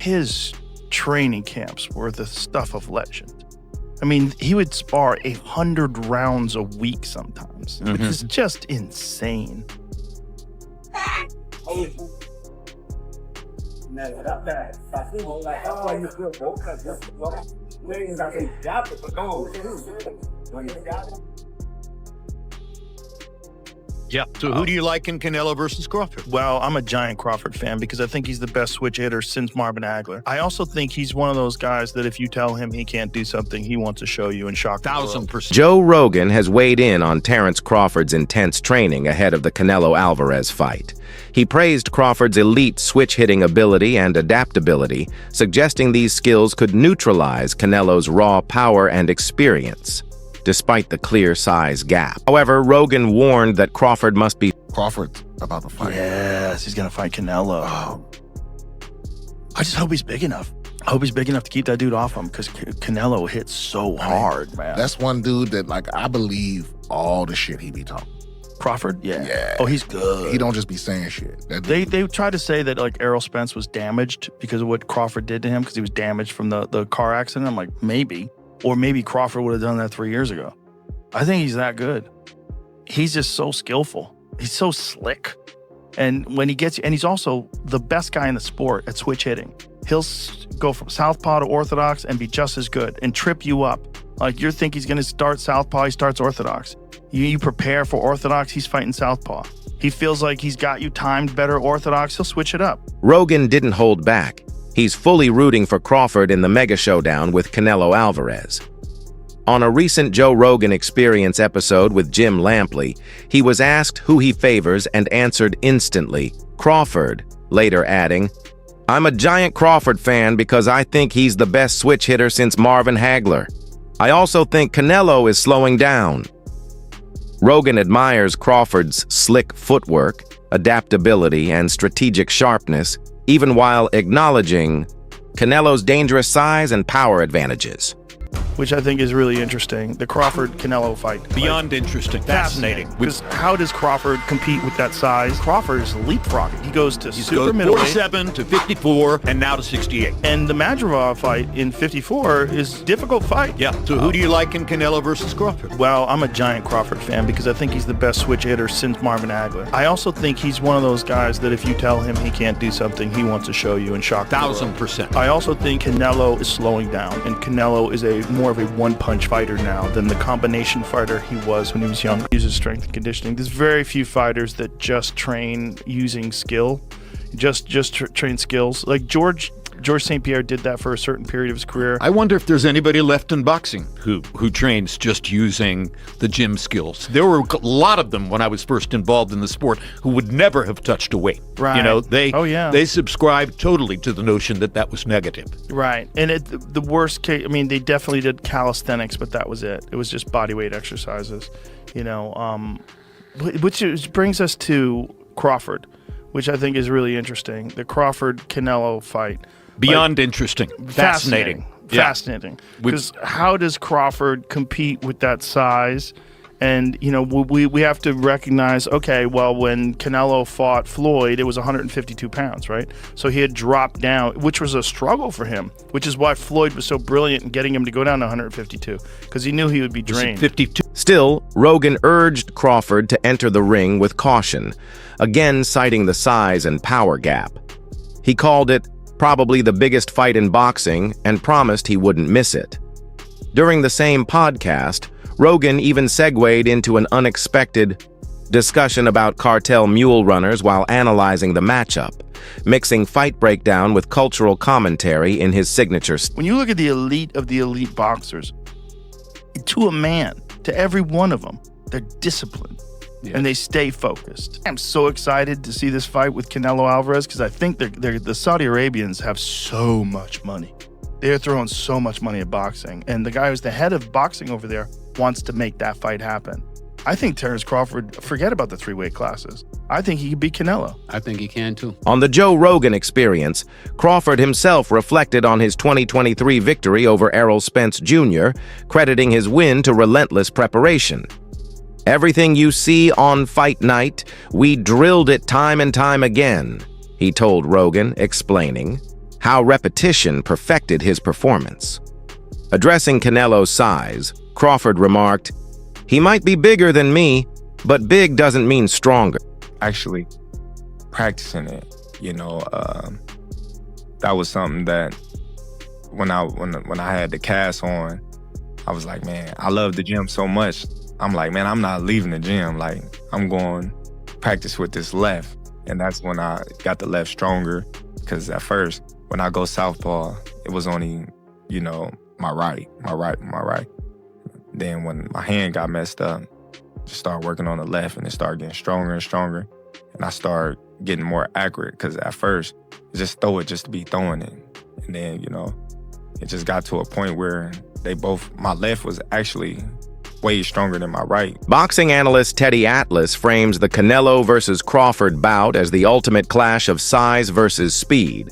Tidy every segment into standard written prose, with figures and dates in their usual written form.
his training camps were the stuff of legend. I mean, he would spar 100 rounds a week sometimes, which is just insane. Yeah. So who do you like in Canelo versus Crawford? Well, I'm a giant Crawford fan because I think he's the best switch hitter since Marvin Hagler. I also think he's one of those guys that if you tell him he can't do something, he wants to show you and shock the world. 1,000%. Joe Rogan has weighed in on Terrence Crawford's intense training ahead of the Canelo-Alvarez fight. He praised Crawford's elite switch-hitting ability and adaptability, suggesting these skills could neutralize Canelo's raw power and experience, despite the clear size gap. However, Rogan warned that Crawford must be Crawford's about to fight. Yes, he's going to fight Canelo. Oh. I just hope he's big enough. I hope he's big enough to keep that dude off him because Canelo hits so hard, man. That's one dude that, like, I believe all the shit he be talking. Crawford? Yeah. Yeah. Oh, he's good. He don't just be saying shit. They tried to say that, like, Errol Spence was damaged because of what Crawford did to him because he was damaged from the car accident. I'm like, maybe. Or maybe Crawford would have done that 3 years ago. I think he's that good. He's just so skillful. He's so slick. And when he gets, and he's also the best guy in the sport at switch hitting. He'll go from southpaw to orthodox and be just as good and trip you up. Like you think he's going to start southpaw, he starts orthodox. You prepare for orthodox, he's fighting southpaw. He feels like he's got you timed better orthodox, he'll switch it up. Rogan didn't hold back. He's fully rooting for Crawford in the mega showdown with Canelo Alvarez. On a recent Joe Rogan Experience episode with Jim Lampley, he was asked who he favors and answered instantly, Crawford, later adding, "I'm a giant Crawford fan because I think he's the best switch hitter since Marvin Hagler. I also think Canelo is slowing down." Rogan admires Crawford's slick footwork, adaptability, and strategic sharpness, even while acknowledging Canelo's dangerous size and power advantages. Which I think is really interesting. The Crawford-Canelo fight. Beyond interesting. Fascinating. Because how does Crawford compete with that size? Crawford is leapfrogging. He goes to super middleweight. 47 to 54 and now to 68. And the Madrigal fight in 54 is a difficult fight. Yeah. So who do you like in Canelo versus Crawford? Well, I'm a giant Crawford fan because I think he's the best switch hitter since Marvin Hagler. I also think he's one of those guys that if you tell him he can't do something, he wants to show you and shock the world. 1,000%. I also think Canelo is slowing down, and Canelo is more of a one-punch fighter now than the combination fighter he was when he was young. He uses strength and conditioning. There's very few fighters that just train using skill, just train skills. Like George St. Pierre did that for a certain period of his career. I wonder if there's anybody left in boxing who trains just using the gym skills. There were a lot of them when I was first involved in the sport who would never have touched a weight. Right. You know, they subscribed totally to the notion that was negative. Right. And the worst case, I mean, they definitely did calisthenics, but that was it. It was just body weight exercises, you know, which brings us to Crawford, which I think is really interesting. The Crawford-Canelo fight. Beyond interesting. Fascinating. Fascinating. Because how does Crawford compete with that size? And, you know, we have to recognize, okay, well, when Canelo fought Floyd, it was 152 pounds, right? So he had dropped down, which was a struggle for him, which is why Floyd was so brilliant in getting him to go down to 152, because he knew he would be drained. 52. Still, Rogan urged Crawford to enter the ring with caution, again citing the size and power gap. He called it probably the biggest fight in boxing and promised he wouldn't miss it. During the same podcast, Rogan even segued into an unexpected discussion about cartel mule runners while analyzing the matchup, mixing fight breakdown with cultural commentary in his signature. When you look at the elite of the elite boxers, to a man, to every one of them, they're disciplined. Yeah. And they stay focused. I'm so excited to see this fight with Canelo Alvarez because I think the Saudi Arabians have so much money. They're throwing so much money at boxing. And the guy who's the head of boxing over there wants to make that fight happen. I think Terrence Crawford, forget about the 3 weight classes. I think he could beat Canelo. I think he can too. On the Joe Rogan Experience, Crawford himself reflected on his 2023 victory over Errol Spence Jr., crediting his win to relentless preparation. "Everything you see on fight night, we drilled it time and time again," he told Rogan, explaining. how repetition perfected his performance. Addressing Canelo's size, Crawford remarked, "He might be bigger than me, but big doesn't mean stronger." Actually practicing it, that was something that when I had the cast on, I was like, man, I love the gym so much. I'm like, man, I'm not leaving the gym. Like, I'm going practice with this left. And that's when I got the left stronger. Because at first, when I go southpaw, it was only, my right. Then when my hand got messed up, just started working on the left, and it started getting stronger and stronger. And I started getting more accurate, because at first, just throw it just to be throwing it. And then, it just got to a point where my left was actually way stronger than my right. Boxing analyst Teddy Atlas frames the Canelo versus Crawford bout as the ultimate clash of size versus speed.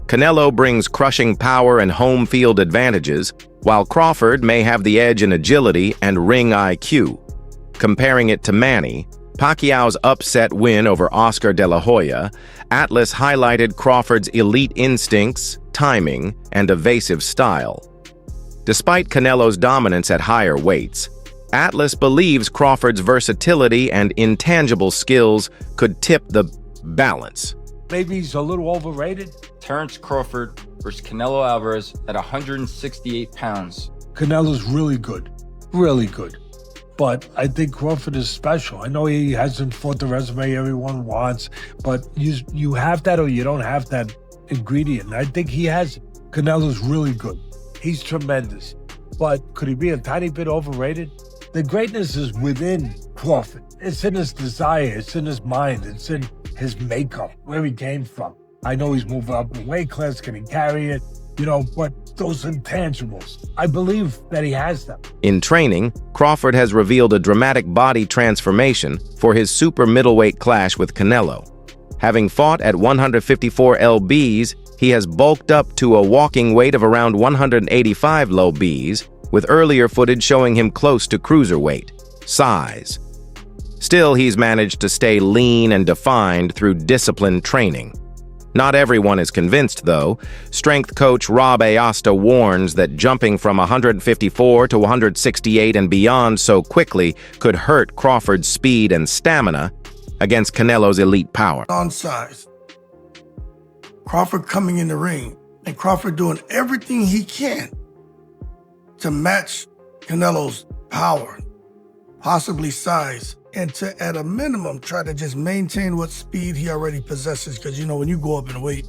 Canelo brings crushing power and home field advantages, while Crawford may have the edge in agility and ring IQ. Comparing it to Manny, Pacquiao's upset win over Oscar De La Hoya, Atlas highlighted Crawford's elite instincts, timing, and evasive style. Despite Canelo's dominance at higher weights, Atlas believes Crawford's versatility and intangible skills could tip the balance. Maybe he's a little overrated. Terrence Crawford versus Canelo Alvarez at 168 pounds. Canelo's really good. Really good. But I think Crawford is special. I know he hasn't fought the resume everyone wants, but you have that or you don't have that ingredient. And I think he has it. Canelo's really good. He's tremendous. But could he be a tiny bit overrated? The greatness is within Crawford. It's in his desire. It's in his mind. It's in his makeup, where he came from. I know he's moving up in weight class. Can he carry it? But those intangibles, I believe that he has them. In training, Crawford has revealed a dramatic body transformation for his super middleweight clash with Canelo. Having fought at 154 lbs, he has bulked up to a walking weight of around 185 lbs, with earlier footage showing him close to cruiserweight size. Still, he's managed to stay lean and defined through disciplined training. Not everyone is convinced, though. Strength coach Rob Aosta warns that jumping from 154 to 168 and beyond so quickly could hurt Crawford's speed and stamina against Canelo's elite power. On size, Crawford coming in the ring, and Crawford doing everything he can to match Canelo's power, possibly size, and to, at a minimum, try to just maintain what speed he already possesses. Because, when you go up in weight,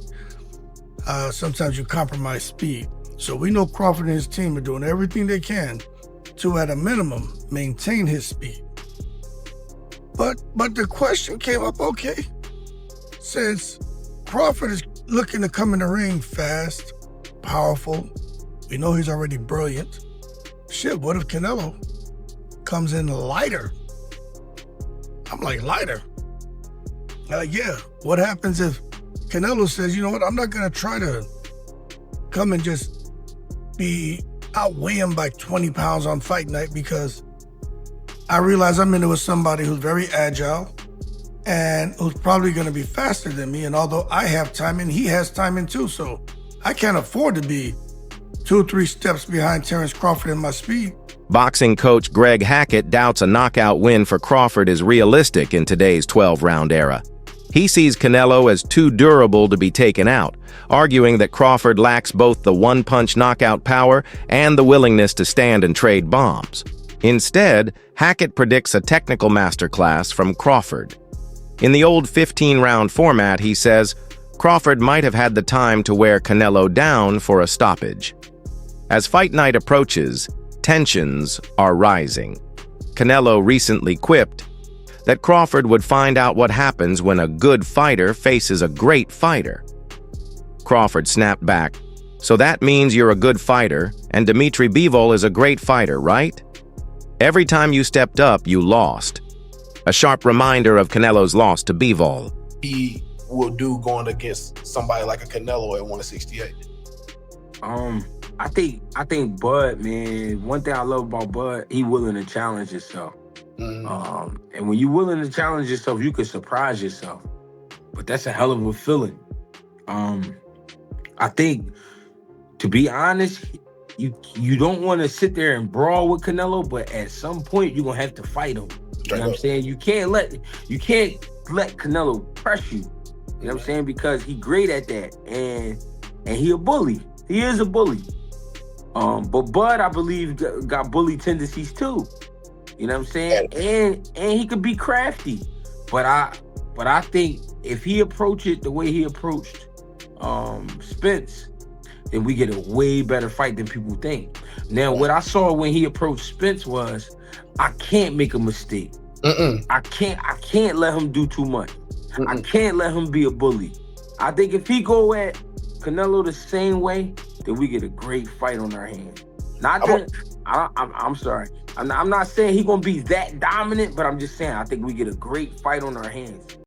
sometimes you compromise speed. So we know Crawford and his team are doing everything they can to, at a minimum, maintain his speed. But the question came up, okay, since Crawford is looking to come in the ring fast, powerful, we know he's already brilliant. Shit, what if Canelo comes in lighter? I'm like, lighter? Yeah. What happens if Canelo says, you know what, I'm not going to try to come and just outweigh him by 20 pounds on fight night, because I realize I'm in it with somebody who's very agile and who's probably going to be faster than me. And although I have timing, he has timing too. So I can't afford to be 2 or 3 steps behind Terrence Crawford in my speed. Boxing coach Greg Hackett doubts a knockout win for Crawford is realistic in today's 12-round era. He sees Canelo as too durable to be taken out, arguing that Crawford lacks both the one-punch knockout power and the willingness to stand and trade bombs. Instead, Hackett predicts a technical masterclass from Crawford. In the old 15-round format, he says, Crawford might have had the time to wear Canelo down for a stoppage. As fight night approaches, tensions are rising. Canelo recently quipped that Crawford would find out what happens when a good fighter faces a great fighter. Crawford snapped back, "So that means you're a good fighter, and Dmitry Bivol is a great fighter, right? Every time you stepped up, you lost." A sharp reminder of Canelo's loss to Bivol. He will do going against somebody like a Canelo at 168. I think Bud, man, one thing I love about Bud, he willing to challenge himself. And when you're willing to challenge yourself, you can surprise yourself. But that's a hell of a feeling. I think, to be honest, you don't want to sit there and brawl with Canelo, but at some point you're gonna have to fight him. You know what I'm saying? You can't let Canelo press you. You know what I'm saying? Because he great at that, and he a bully. He is a bully. But Bud, I believe, got bully tendencies too. You know what I'm saying? And he could be crafty. But I think if he approach it the way he approached Spence, then we get a way better fight than people think. Now, what I saw when he approached Spence was, I can't make a mistake. I can't let him do too much. I can't let him be a bully. I think if he go at Canelo the same way, then we get a great fight on our hands. I'm sorry. I'm not saying he's gonna be that dominant, but I'm just saying I think we get a great fight on our hands.